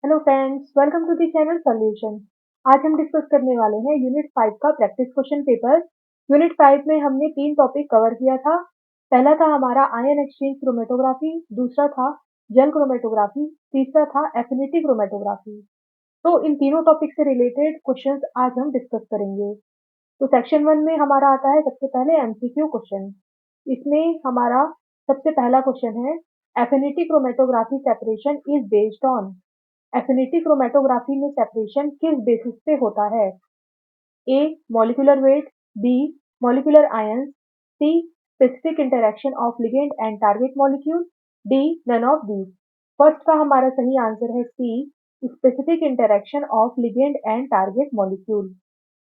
Hello friends, welcome to the channel solution. आज हम discuss करने वाले हैं यूनिट 5 का प्रैक्टिस क्वेश्चन पेपर। यूनिट 5 में हमने 3 टॉपिक कवर किया था। पहला था हमारा आयन एक्सचेंज क्रोमेटोग्राफी, दूसरा था जेल क्रोमेटोग्राफी, तीसरा था एफिनिटी क्रोमेटोग्राफी। तो इन तीनों टॉपिक से रिलेटेड क्वेश्चंस आज हम डिस्कस करेंगे। तो सेक्शन 1 में हमारा आता है सबसे पहले एमसीक्यू क्वेश्चन। इसमें हमारा सबसे पहला क्वेश्चन है, affinity chromatography separation is based on. Affinity chromatography में सेपरेशन किस बेसिस पे होता है? A molecular weight, B molecular ions, C specific interaction of ligand and target molecule, D none of these. First का हमारा सही आंसर है C, specific interaction of ligand and target molecule.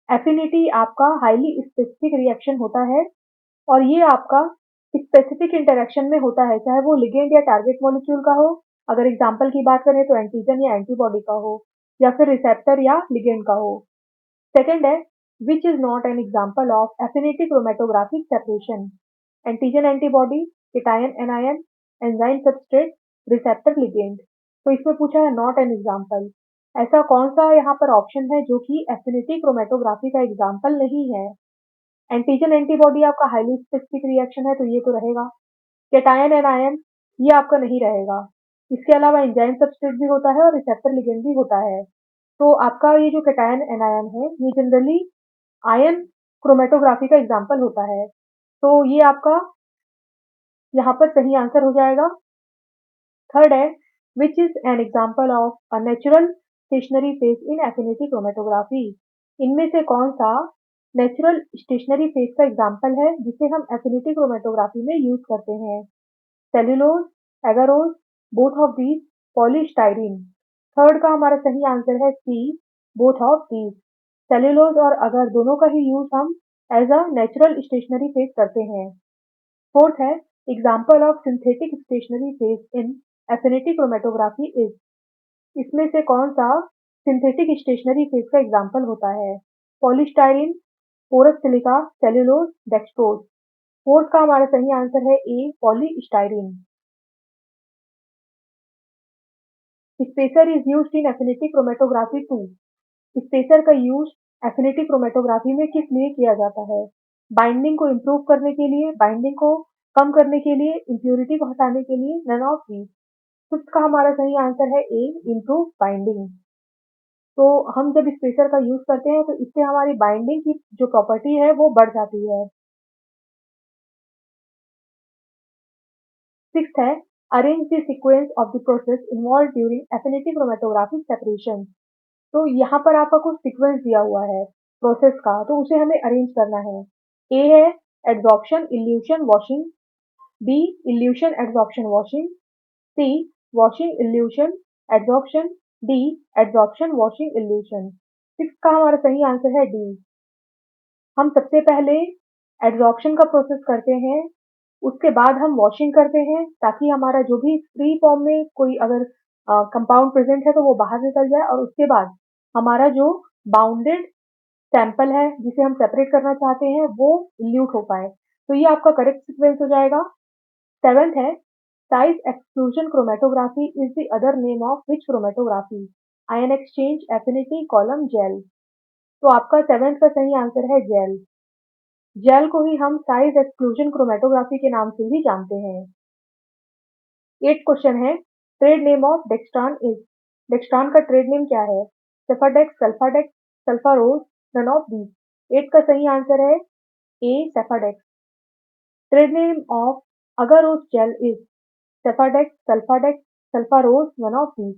Affinity आपका highly specific reaction होता है और ये आपका स्पेसिफिक इंटरेक्शन में होता है, चाहे वो लिगेंड या टारगेट मॉलिक्यूल का हो। अगर एग्जांपल की बात करें तो एंटीजन या एंटीबॉडी का हो, या फिर रिसेप्टर या लिगेंड का हो। सेकंड है, which is not an example of affinity chromatographic separation. Antigen antibody, cation anion, enzyme substrate, receptor ligand. तो इसमें पूछा है नॉट एन एग्जांपल। ऐसा कौन सा यहाँ पर ऑप्शन है जो कि एफिनिटी क्रोमेटोग्राफी का एग्जांपल नहीं है? एंटीजन एंटीबॉडी आपका हाईली स्पेसिफिक रिएक्शन है तो ये तो रहेगा। केटायन एनायन, ये आपका नहीं रहेगा। इसके अलावा एंजाइम सबस्ट्रेट भी होता है और रिसेप्टर लिगेंड भी होता है। तो आपका ये जो केटायन एनायन है ये जनरली आयन क्रोमेटोग्राफी का एग्जाम्पल होता है। तो ये आपका यहाँ पर सही आंसर हो जाएगा। थर्ड है, which is an example of a natural stationary phase in affinity chromatography. इनमें से कौन सा नेचुरल स्टेशनरी फेज का एग्जाम्पल है जिसे हम एफिनिटी क्रोमेटोग्राफी में यूज करते हैं? Cellulose, agarose, both of these, polystyrene. Third का हमारा सही आंसर है C, both of these. Cellulose और अगर दोनों का ही यूज हम as a natural stationary phase करते हैं। फोर्थ है, example of synthetic stationary phase in affinity chromatography is. इसमें से कौन सा सिंथेटिक स्टेशनरी फेज का एग्जाम्पल होता है? Polystyrene, porous silica, cellulose, dextrose. Fourth का हमारा सही आंसर है A, polystyrene. Spacer is used in affinity chromatography to. Spacer का यूज एफिनिटी क्रोमेटोग्राफी में किस लिए किया जाता है? बाइंडिंग को इम्प्रूव करने के लिए, बाइंडिंग को कम करने के लिए, इम्प्योरिटी को हटाने के लिए, नन ऑफ दीज। फिफ्थ का हमारा सही आंसर है ए, इम्प्रूव बाइंडिंग। तो हम जब स्पेसर का यूज करते हैं तो इससे हमारी बाइंडिंग की जो प्रॉपर्टी है वो बढ़ जाती है। सिक्स्थ है, arrange the sequence of the process involve during affinity chromatographic separation. तो यहाँ पर आपका कुछ सीक्वेंस दिया हुआ है प्रोसेस का, तो उसे हमें अरेंज करना है। ए है adsorption, elution, washing. B elution, adsorption, washing. C washing, elution, adsorption. D adsorption, washing, elution. Six का हमारा सही आंसर है डी। हम सबसे पहले एड्सॉर्प्शन का प्रोसेस करते हैं, उसके बाद हम वॉशिंग करते हैं ताकि हमारा जो भी फ्री फॉर्म में कोई अगर कंपाउंड प्रेजेंट है तो वो बाहर निकल जाए, और उसके बाद हमारा जो बाउंडेड सैंपल है जिसे हम सेपरेट करना चाहते हैं वो इल्यूट हो पाए। तो ये आपका करेक्ट सीक्वेंस हो जाएगा। सेवेंथ है, size exclusion chromatography is the other name of which chromatography? Ion exchange, affinity, column, gel. तो आपका सेवेंथ का सही आंसर है जेल। जेल को ही हम साइज एक्सक्लूजन क्रोमेटोग्राफी के नाम से भी जानते हैं। एट क्वेश्चन है, trade name of dextran is. Dextran का ट्रेड नेम क्या है? Sephadex, Sulfadex, Sulfarose, none of these. Eight का सही आंसर है A, Sephadex. Trade name of agarose gel is. Sephadex, Sulfadex, Sulfarose, none of these.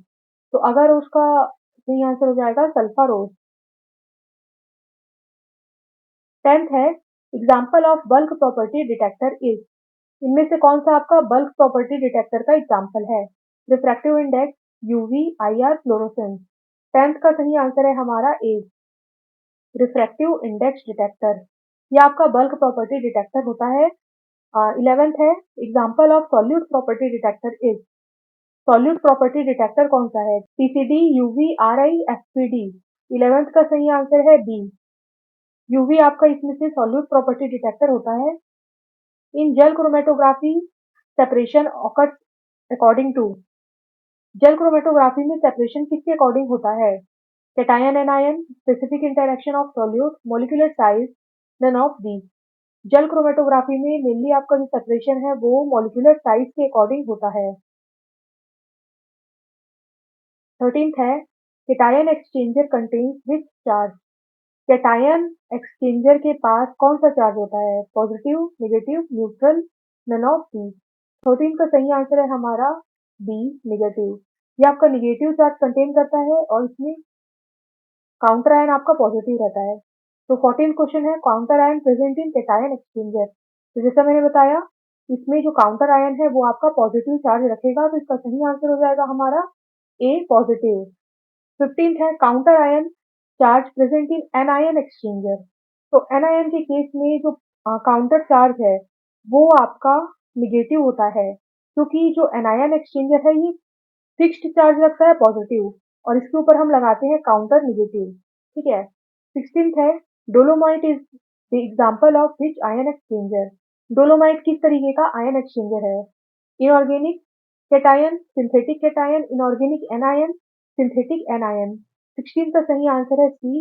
तो agarose का सही answer हो जाएगा सल्फारोज। टेंथ है, example of bulk property detector is. इनमें से कौन सा आपका बल्क प्रॉपर्टी डिटेक्टर का एग्जाम्पल है? Refractive index, UV, IR, fluorescence. Tenth का सही आंसर है हमारा ए, रिफ्रैक्टिव इंडेक्स डिटेक्टर। ये आपका बल्क प्रॉपर्टी डिटेक्टर होता है। 11th है, example of solute property detector is. Solute property detector कौन सा है? PCD, UV, RI, FPD. 11th का सही आंसर है बी, यूवी आपका इसमें से सॉल्यूट प्रॉपर्टी डिटेक्टर होता है। In gel chromatography separation occurs according to. Gel chromatography में सेपरेशन किसके अकॉर्डिंग होता है? Cation anion, specific interaction of solute, molecular size, none of these. Gel chromatography में मेनली आपका जो सेपरेशन है वो मॉलिक्यूलर साइज के अकॉर्डिंग होता है। 13th है cation exchanger contains which charge. Cation exchanger के पास कौन सा चार्ज होता है? Positive, negative, neutral, none of these. 13 का सही आंसर है हमारा बी, नेगेटिव। ये आपका नेगेटिव चार्ज कंटेन करता है और इसमें काउंटर आयन आपका पॉजिटिव रहता है। तो 14 क्वेश्चन है counter ion present in cation exchanger. तो जैसा मैंने बताया इसमें जो काउंटर आयन है वो आपका पॉजिटिव चार्ज रखेगा, तो इसका सही आंसर हो जाएगा हमारा ए, पॉजिटिव। 15th है counter ion charge present in anion exchanger. तो एनायन के केस में जो काउंटर चार्ज है वो आपका निगेटिव होता है, क्योंकि जो एनायन एक्सचेंजर है ये फिक्स्ड चार्ज रखता है पॉजिटिव और इसके ऊपर हम लगाते हैं काउंटर नेगेटिव। ठीक है। 16th है dolomite is the example of which ion exchanger. Dolomite किस तरीके का आयन एक्सचेंजर है? Inorganic cation, synthetic cation, inorganic anion, synthetic anion. 16 का सही आंसर है C,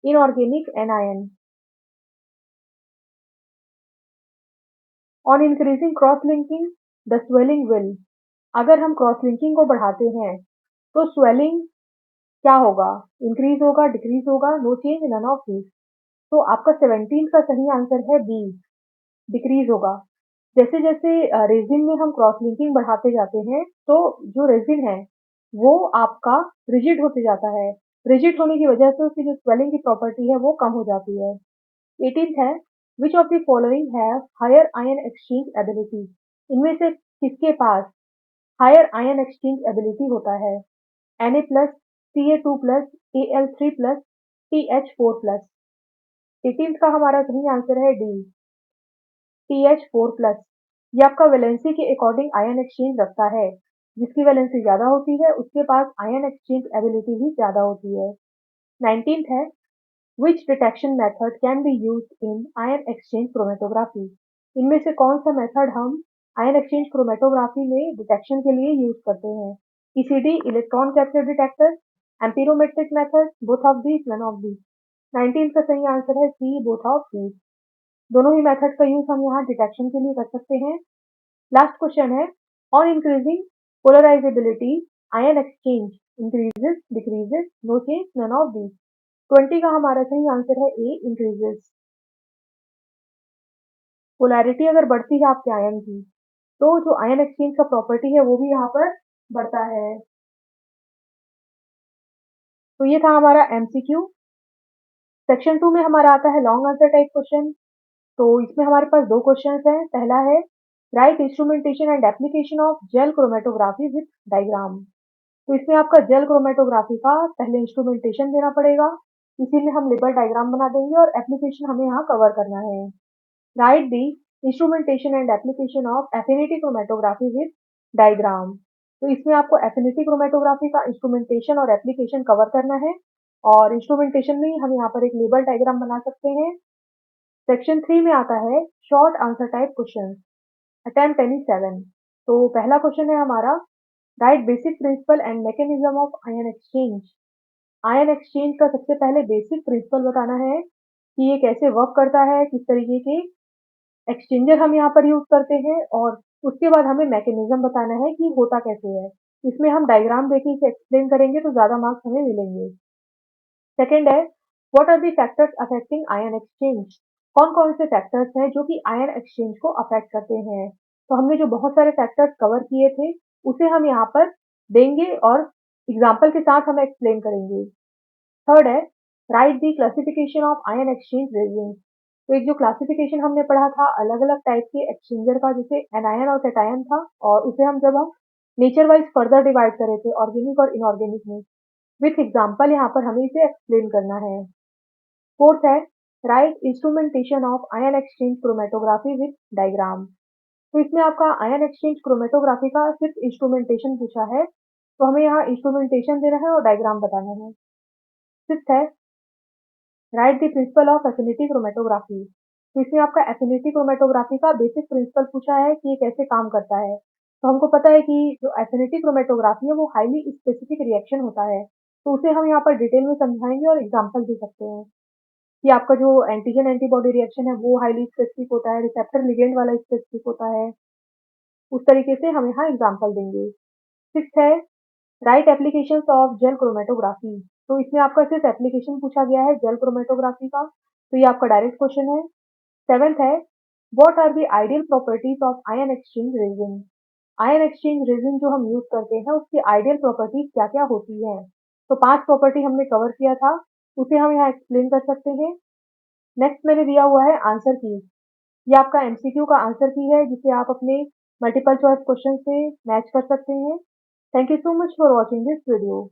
inorganic anion. On increasing cross linking the swelling will. अगर हम क्रॉस लिंकिंग को बढ़ाते हैं तो स्वेलिंग क्या होगा? इंक्रीज होगा, डिक्रीज होगा, no change, none of these. तो आपका 17 का सही आंसर है बी, डिक्रीज होगा। जैसे जैसे रेजिन में हम क्रॉस लिंकिंग बढ़ाते जाते हैं तो जो रेजिन है वो आपका रिजिड होते जाता है। रिजिड होने की वजह से उसकी जो स्वेलिंग की प्रॉपर्टी है वो कम हो जाती है। 18th है which of the following have higher ion exchange ability. इनमें से किसके पास हायर आयन एक्सचेंज एबिलिटी होता है? Na+, Ca2+, Al3+, TH4+। 18th का हमारा सही आंसर है डी, TH4+। ये आपका वैलेंसी के अकॉर्डिंग आयन एक्सचेंज रखता है। जिसकी वैलेंसी ज़्यादा होती है उसके पास आयन एक्सचेंज एबिलिटी भी ज़्यादा होती है। 19th है which detection method can be used in ion exchange chromatography. इनमें से कौन सा मेथड हम आयन एक्सचेंज क्रोमेटोग्राफी में डिटेक्शन के लिए यूज करते हैं? ECD, electron capture detector, amperometric method, both of these, none of these. 19 का सही आंसर है सी, बोथ ऑफ दीज। दोनों ही मेथड का यूज हम यहाँ डिटेक्शन के लिए कर सकते हैं। लास्ट क्वेश्चन है on increasing polarisability ion exchange increases, decreases, no change, none of these. 20 का हमारा सही आंसर है ए, इंक्रीजेस। पोलैरिटी अगर बढ़ती है आपके आयन की तो जो आयन एक्सचेंज का प्रॉपर्टी है वो भी यहाँ पर बढ़ता है। तो ये था हमारा एमसीक्यू। सेक्शन 2 में हमारा आता है लॉन्ग आंसर टाइप क्वेश्चन। तो इसमें हमारे पास दो क्वेश्चन हैं। पहला है right instrumentation and application of jail chromatography with diagram. तो इसमें आपका जेल क्रोमेटोग्राफी का पहले इंस्ट्रूमेंटेशन देना पड़ेगा, इसी में हम लेबल डायग्राम बना देंगे और एप्लीकेशन हमें यहाँ कवर करना है। Right the instrumentation and application of affinity chromatography with diagram. तो इसमें आपको एफिनिटी क्रोमेटोग्राफी का इंस्ट्रूमेंटेशन और एप्लीकेशन कवर करना है और इंस्ट्रूमेंटेशन में ही हम यहाँ पर एक लेबल डायग्राम बना सकते हैं। सेक्शन 3 में आता है short answer type question, attempt any 7। तो पहला क्वेश्चन है हमारा right basic principle and mechanism of ion exchange. Ion exchange का सबसे पहले बेसिक प्रिंसिपल बताना है कि ये कैसे वर्क करता है, किस तरीके के एक्सचेंजर हम यहाँ पर यूज करते हैं और उसके बाद हमें मैकेनिज्म बताना है कि होता कैसे है। इसमें हम डायग्राम देके इसे एक्सप्लेन करेंगे तो ज्यादा मार्क्स हमें मिलेंगे। सेकंड है what are the factors affecting ion exchange. कौन कौन से फैक्टर्स हैं जो कि आयन एक्सचेंज को अफेक्ट करते हैं? तो हमने जो बहुत सारे फैक्टर्स कवर किए थे उसे हम यहाँ पर देंगे और एग्जाम्पल के साथ हम एक्सप्लेन करेंगे। थर्ड है right the classification of ion exchange resin. तो एक जो क्लासिफिकेशन हमने पढ़ा था अलग अलग टाइप के एक्सचेंजर का, जैसे एनायन और कैटायन था, और उसे जब हम नेचर वाइज फर्दर डिवाइड करे थे ऑर्गेनिक और इनऑर्गेनिक में, विथ एग्जाम्पल यहाँ पर हमें इसे एक्सप्लेन करना है। फोर्थ है right instrumentation of ion exchange chromatography with diagram. तो इसमें आपका आयन एक्सचेंज क्रोमेटोग्राफी का सिर्फ इंस्ट्रूमेंटेशन पूछा है, तो हमें यहाँ इंस्ट्रूमेंटेशन देना है और डायग्राम बताना है। फिफ्थ है right the principle of affinity chromatography. तो इसमें आपका एफिनिटी क्रोमेटोग्राफी का बेसिक प्रिंसिपल पूछा है कि ये कैसे काम करता है। तो हमको पता है कि जो एफिनिटी क्रोमैटोग्राफी है वो हाईली स्पेसिफिक रिएक्शन होता है, तो उसे हम यहाँ पर डिटेल में समझाएँगे और एग्ज़ाम्पल दे सकते हैं, कि आपका जो एंटीजन एंटीबॉडी रिएक्शन है वो हाईली स्पेसिफिक होता है, रिसेप्टर लिगैंड वाला स्पेसिफिक होता है, उस तरीके से हम यहाँ एग्ज़ाम्पल देंगे। 6th है right applications of gel chromatography, तो इसमें आपका सिर्फ एप्लीकेशन पूछा गया है जेल क्रोमैटोग्राफी का, तो ये आपका डायरेक्ट क्वेश्चन है। 7th है what are the ideal properties of ion exchange resin? Ion exchange resin जो हम यूज़ करते हैं उसकी आइडियल प्रॉपर्टीज क्या-क्या होती हैं? तो 5 प्रॉपर्टी हमने कवर किया था, उसे हम यहाँ एक्सप्लेन कर सकते हैं। नेक्स्ट मैंने दिया हुआ है आंसर की। ये आपका एमसीक्यू का आंसर की है जिसे आप अपने मल्टीपल चॉइस क्वेश्चन से मैच कर सकते हैं। Thank you so much for watching this video.